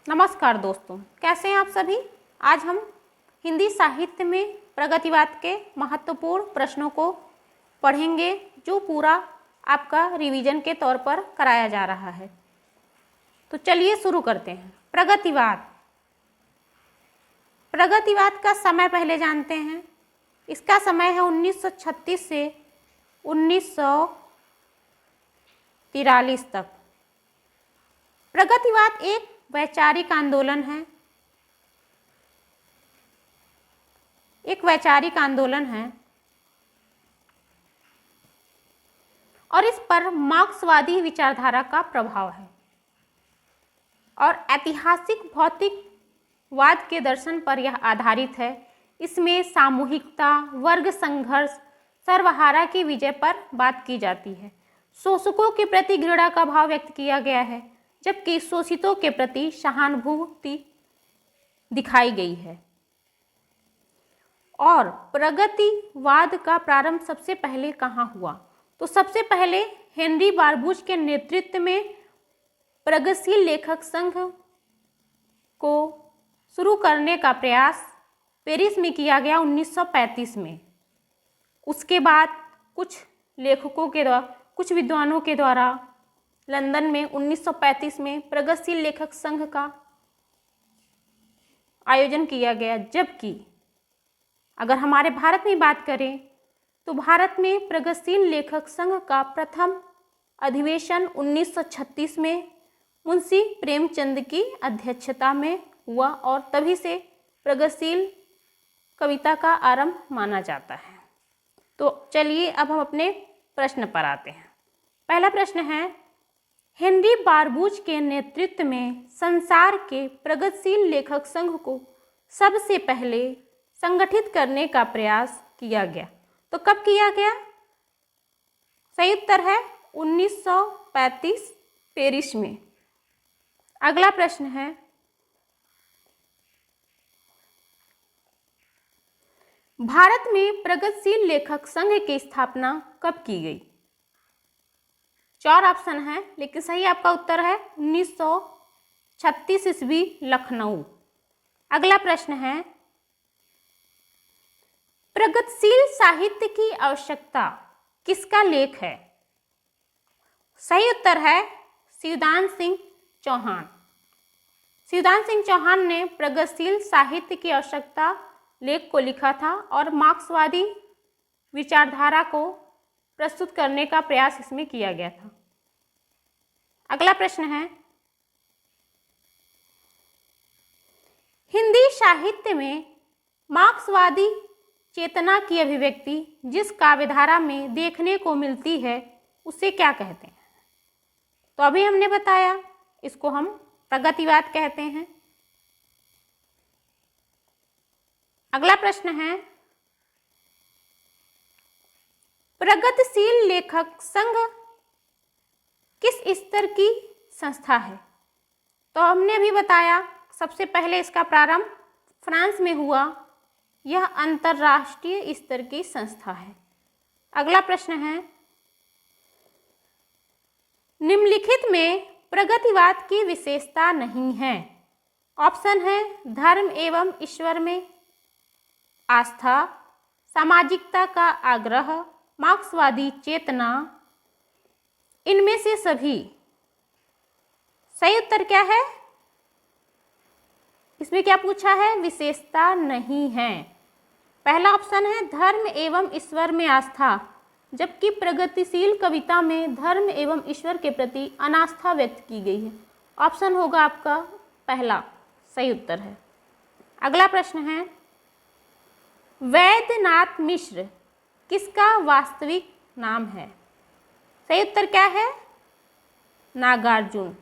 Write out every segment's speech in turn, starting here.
नमस्कार दोस्तों, कैसे हैं आप सभी। आज हम हिंदी साहित्य में प्रगतिवाद के महत्वपूर्ण प्रश्नों को पढ़ेंगे, जो पूरा आपका रिवीजन के तौर पर कराया जा रहा है। तो चलिए शुरू करते हैं। प्रगतिवाद का समय पहले जानते हैं। इसका समय है 1936 से 1943 तक। प्रगतिवाद एक वैचारिक आंदोलन है, और इस पर मार्क्सवादी विचारधारा का प्रभाव है और ऐतिहासिक भौतिकवाद के दर्शन पर यह आधारित है। इसमें सामूहिकता, वर्ग संघर्ष, सर्वहारा की विजय पर बात की जाती है। शोषकों के प्रति घृणा का भाव व्यक्त किया गया है, जबकि शोषितों के प्रति सहानुभूति दिखाई गई है। और प्रगतिवाद का प्रारंभ सबसे पहले कहाँ हुआ? तो सबसे पहले हेनरी बारबूच के नेतृत्व में प्रगतिशील लेखक संघ को शुरू करने का प्रयास पेरिस में किया गया 1935 में। उसके बाद कुछ विद्वानों के द्वारा लंदन में 1935 में प्रगतिशील लेखक संघ का आयोजन किया गया। जबकि अगर हमारे भारत में बात करें तो भारत में प्रगतिशील लेखक संघ का प्रथम अधिवेशन 1936 में मुंशी प्रेमचंद की अध्यक्षता में हुआ, और तभी से प्रगतिशील कविता का आरंभ माना जाता है। तो चलिए अब हम अपने प्रश्न पर आते हैं। पहला प्रश्न है, हेनरी बारबूच के नेतृत्व में संसार के प्रगतिशील लेखक संघ को सबसे पहले संगठित करने का प्रयास किया गया। तो कब किया गया? सही उत्तर है 1935 पेरिस में। अगला प्रश्न है, भारत में प्रगतिशील लेखक संघ की स्थापना कब की गई? 4 ऑप्शन है, लेकिन सही आपका उत्तर है 1936 ईस्वी, लखनऊ। अगला प्रश्न है, प्रगतिशील साहित्य की आवश्यकता किसका लेख है? सही उत्तर है शिवदान सिंह चौहान। शिवदान सिंह चौहान ने प्रगतिशील साहित्य की आवश्यकता लेख को लिखा था और मार्क्सवादी विचारधारा को प्रस्तुत करने का प्रयास इसमें किया गया था। अगला प्रश्न है, हिंदी साहित्य में मार्क्सवादी चेतना की अभिव्यक्ति जिस काव्यधारा में देखने को मिलती है उसे क्या कहते हैं? तो अभी हमने बताया, इसको हम प्रगतिवाद कहते हैं। अगला प्रश्न है, प्रगतिशील लेखक संघ किस स्तर की संस्था है? तो हमने अभी बताया, सबसे पहले इसका प्रारंभ फ्रांस में हुआ। यह अंतरराष्ट्रीय स्तर की संस्था है। अगला प्रश्न है, निम्नलिखित में प्रगतिवाद की विशेषता नहीं है। ऑप्शन है धर्म एवं ईश्वर में आस्था, सामाजिकता का आग्रह, मार्क्सवादी चेतना, इनमें से सभी। सही उत्तर क्या है? इसमें क्या पूछा है? विशेषता नहीं है। पहला ऑप्शन है धर्म एवं ईश्वर में आस्था, जबकि प्रगतिशील कविता में धर्म एवं ईश्वर के प्रति अनास्था व्यक्त की गई है। ऑप्शन होगा आपका पहला, सही उत्तर है। अगला प्रश्न है, वैद्यनाथ मिश्र किसका वास्तविक नाम है? सही उत्तर क्या है? नागार्जुन।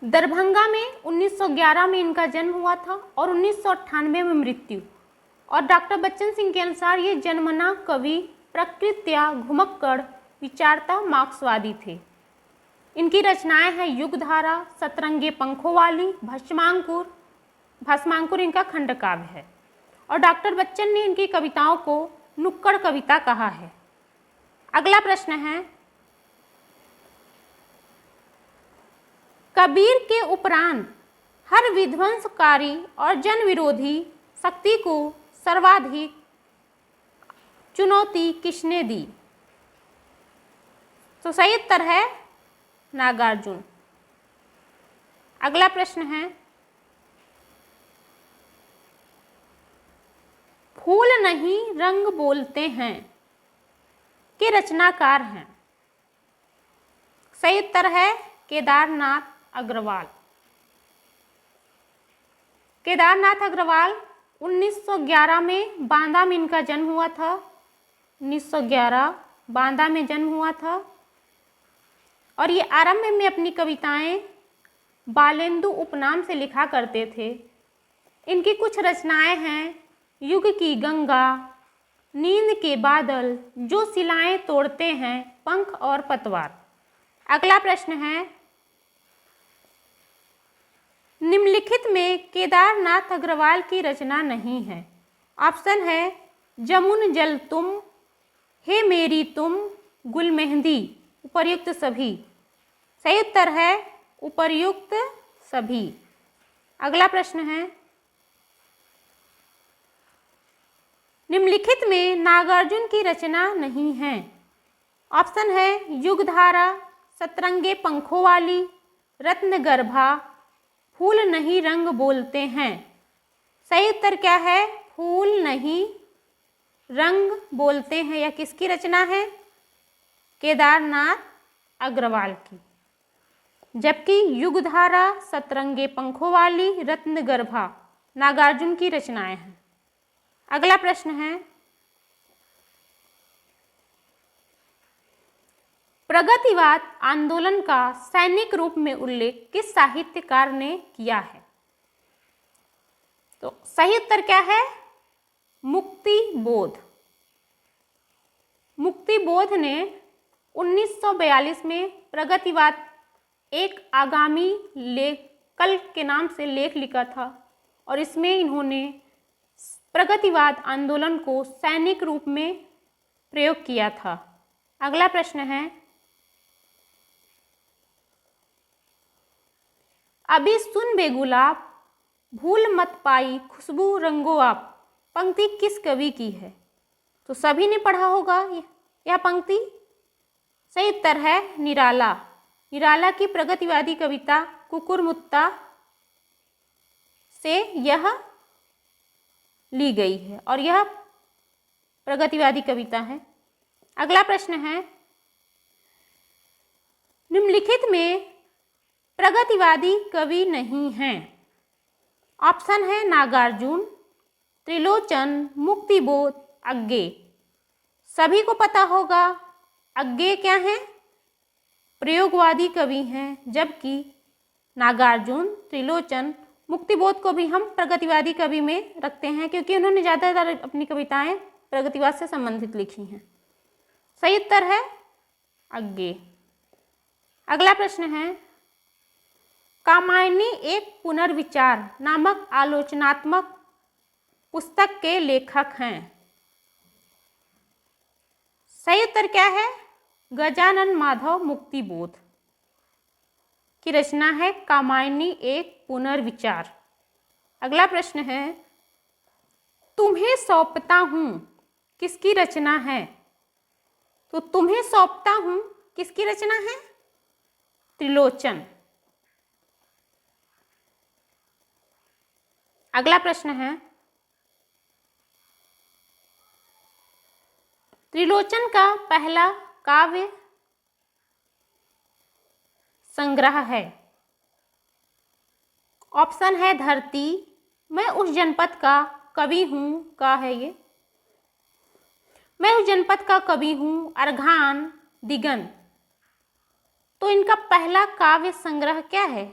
दरभंगा में 1911 में इनका जन्म हुआ था और 1998 में मृत्यु। और डॉक्टर बच्चन सिंह के अनुसार ये जन्मना कवि, प्रकृत्या घुमक्कड़, विचारता मार्क्सवादी थे। इनकी रचनाएं हैं युगधारा, सतरंगे पंखों वाली, भस्मांकुर इनका खंड काव्य है। और डॉक्टर बच्चन ने इनकी कविताओं को नुक्कड़ कविता कहा है। अगला प्रश्न है, कबीर के उपरांत हर विध्वंसकारी और जन विरोधी शक्ति को सर्वाधिक चुनौती किसने दी? तो सही उत्तर है नागार्जुन। अगला प्रश्न है, फूल नहीं रंग बोलते हैं के रचनाकार हैं? सही उत्तर है केदारनाथ अग्रवाल। केदारनाथ अग्रवाल 1911 में बांदा में इनका जन्म हुआ था। 1911 बांदा में जन्म हुआ था और ये आरंभ में अपनी कविताएं बालेंदु उपनाम से लिखा करते थे। इनकी कुछ रचनाएं हैं, युग की गंगा, नींद के बादल, जो सिलाएं तोड़ते हैं, पंख और पतवार। अगला प्रश्न है, निम्नलिखित में केदारनाथ अग्रवाल की रचना नहीं है। ऑप्शन है जमुन जल तुम, हे मेरी तुम, गुल मेहंदी, उपर्युक्त सभी। सही उत्तर है उपर्युक्त सभी। अगला प्रश्न है, निम्नलिखित में नागार्जुन की रचना नहीं है। ऑप्शन है युगधारा, सतरंगे पंखों वाली, रत्नगर्भा, फूल नहीं रंग बोलते हैं। सही उत्तर क्या है? फूल नहीं रंग बोलते हैं। यह किसकी रचना है? केदारनाथ अग्रवाल की। जबकि युगधारा, सतरंगे पंखों वाली, रत्नगर्भा नागार्जुन की रचनाएं हैं। अगला प्रश्न है, प्रगतिवाद आंदोलन का सैनिक रूप में उल्लेख किस साहित्यकार ने किया है? तो सही उत्तर क्या है? मुक्ति बोध। मुक्ति बोध ने 1942 में प्रगतिवाद एक आगामी लेख कल के नाम से लेख लिखा था और इसमें इन्होंने प्रगतिवाद आंदोलन को सैनिक रूप में प्रयोग किया था। अगला प्रश्न है, अभी सुन बेगुलाब, भूल मत पाई खुशबू रंगो आप, पंक्ति किस कवि की है? तो सभी ने पढ़ा होगा यह पंक्ति। सही उत्तर है निराला। निराला की प्रगतिवादी कविता कुकुरमुत्ता से यह ली गई है और यह प्रगतिवादी कविता है। अगला प्रश्न है, निम्नलिखित में प्रगतिवादी कवि नहीं हैं। ऑप्शन है नागार्जुन, त्रिलोचन, मुक्तिबोध, अग्गे। सभी को पता होगा अग्गे क्या है? प्रयोगवादी कवि हैं, जबकि नागार्जुन, त्रिलोचन, मुक्तिबोध को भी हम प्रगतिवादी कवि में रखते हैं क्योंकि उन्होंने ज़्यादातर अपनी कविताएं प्रगतिवाद से संबंधित लिखी हैं। सही उत्तर है अग्गे। अगला प्रश्न है, कामायनी एक पुनर्विचार नामक आलोचनात्मक पुस्तक के लेखक हैं। सही उत्तर क्या है? गजानन माधव मुक्तिबोध की रचना है कामायनी एक पुनर्विचार। अगला प्रश्न है, तुम्हें सौंपता हूं किसकी रचना है? तो तुम्हें सौंपता हूं किसकी रचना है? त्रिलोचन। अगला प्रश्न है, त्रिलोचन का पहला काव्य संग्रह है। ऑप्शन है धरती, मैं उस जनपद का कवि हूँ, का है ये, मैं उस जनपद का कवि हूँ, अर्घान, दिगंत। तो इनका पहला काव्य संग्रह क्या है?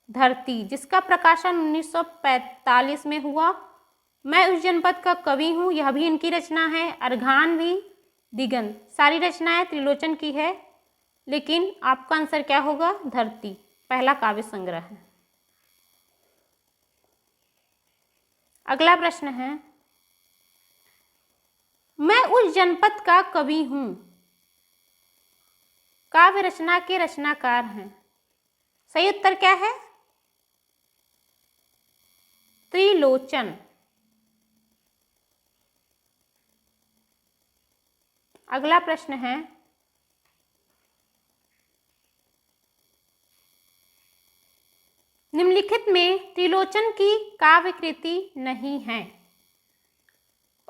धरती, जिसका प्रकाशन 1945 में हुआ। मैं उस जनपद का कवि हूँ, यह भी इनकी रचना है। अर्घान भी, दिगंत, सारी रचनाएं त्रिलोचन की है, लेकिन आपका आंसर क्या होगा? धरती पहला काव्य संग्रह है। अगला प्रश्न है, मैं उस जनपद का कवि हूँ काव्य रचना के रचनाकार हैं। सही उत्तर क्या है? त्रिलोचन। अगला प्रश्न है, निम्नलिखित में त्रिलोचन की काव्य कृति नहीं है।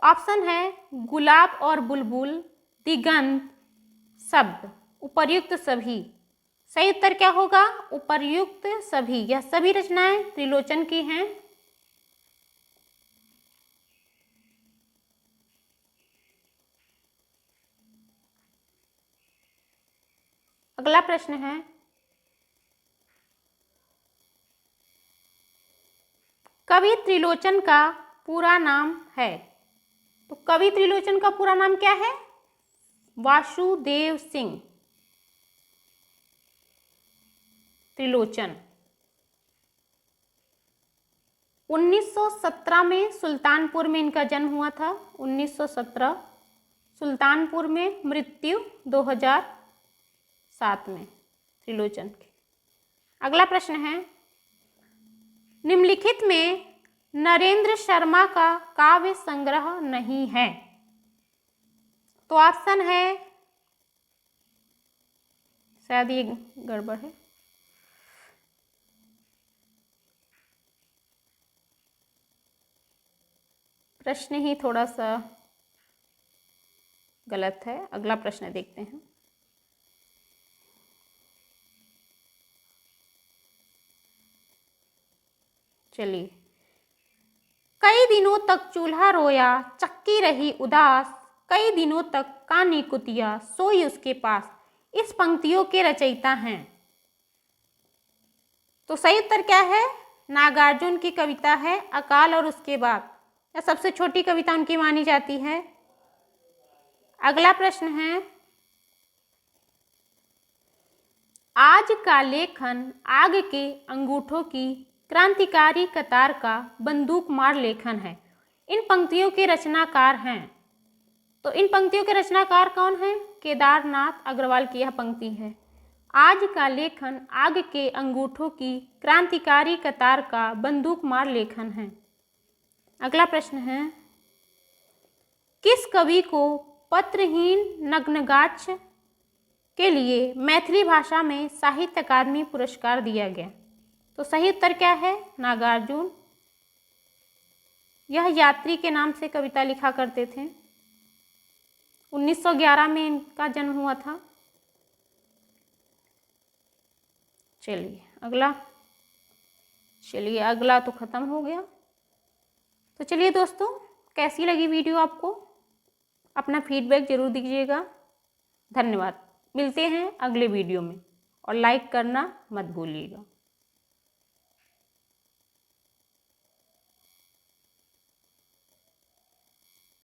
ऑप्शन है गुलाब और बुलबुल, दिगंत, शब्द, उपर्युक्त सभी। सही उत्तर क्या होगा? उपर्युक्त सभी। यह सभी रचनाएं त्रिलोचन की हैं। अगला प्रश्न है, कवि त्रिलोचन का पूरा नाम है। तो कवि त्रिलोचन का पूरा नाम क्या है? वासुदेव सिंह त्रिलोचन। 1917 में सुल्तानपुर में इनका जन्म हुआ था। 1917 सुल्तानपुर में, मृत्यु 2007 में त्रिलोचन की। अगला प्रश्न है, निम्नलिखित में नरेंद्र शर्मा का काव्य संग्रह नहीं है। तो ऑप्शन है, शायद ये गड़बड़ है, प्रश्न ही थोड़ा सा गलत है। अगला प्रश्न देखते हैं। चलिए, कई दिनों तक चूल्हा रोया, चक्की रही उदास, कई दिनों तक कानी कुतिया सोई उसके पास। इस पंक्तियों के रचयिता हैं। तो सही उत्तर क्या है? नागार्जुन की कविता है अकाल और उसके बाद। यह सबसे छोटी कविता उनकी मानी जाती है। अगला प्रश्न है, आज का लेखन आग के अंगूठों की क्रांतिकारी कतार का बंदूक मार लेखन है। इन पंक्तियों के रचनाकार हैं। तो इन पंक्तियों के रचनाकार कौन हैं? केदारनाथ अग्रवाल की यह पंक्ति है, आज का लेखन आग के अंगूठों की क्रांतिकारी कतार का बंदूक मार लेखन है। अगला प्रश्न है, किस कवि को पत्रहीन नग्नगाछ के लिए मैथिली भाषा में साहित्य अकादमी पुरस्कार दिया गया? तो सही उत्तर क्या है? नागार्जुन। यह यात्री के नाम से कविता लिखा करते थे। 1911 में इनका जन्म हुआ था। चलिए अगला तो खत्म हो गया। तो चलिए दोस्तों, कैसी लगी वीडियो आपको? अपना फीडबैक जरूर दीजिएगा। धन्यवाद। मिलते हैं अगले वीडियो में और लाइक करना मत भूलिएगा।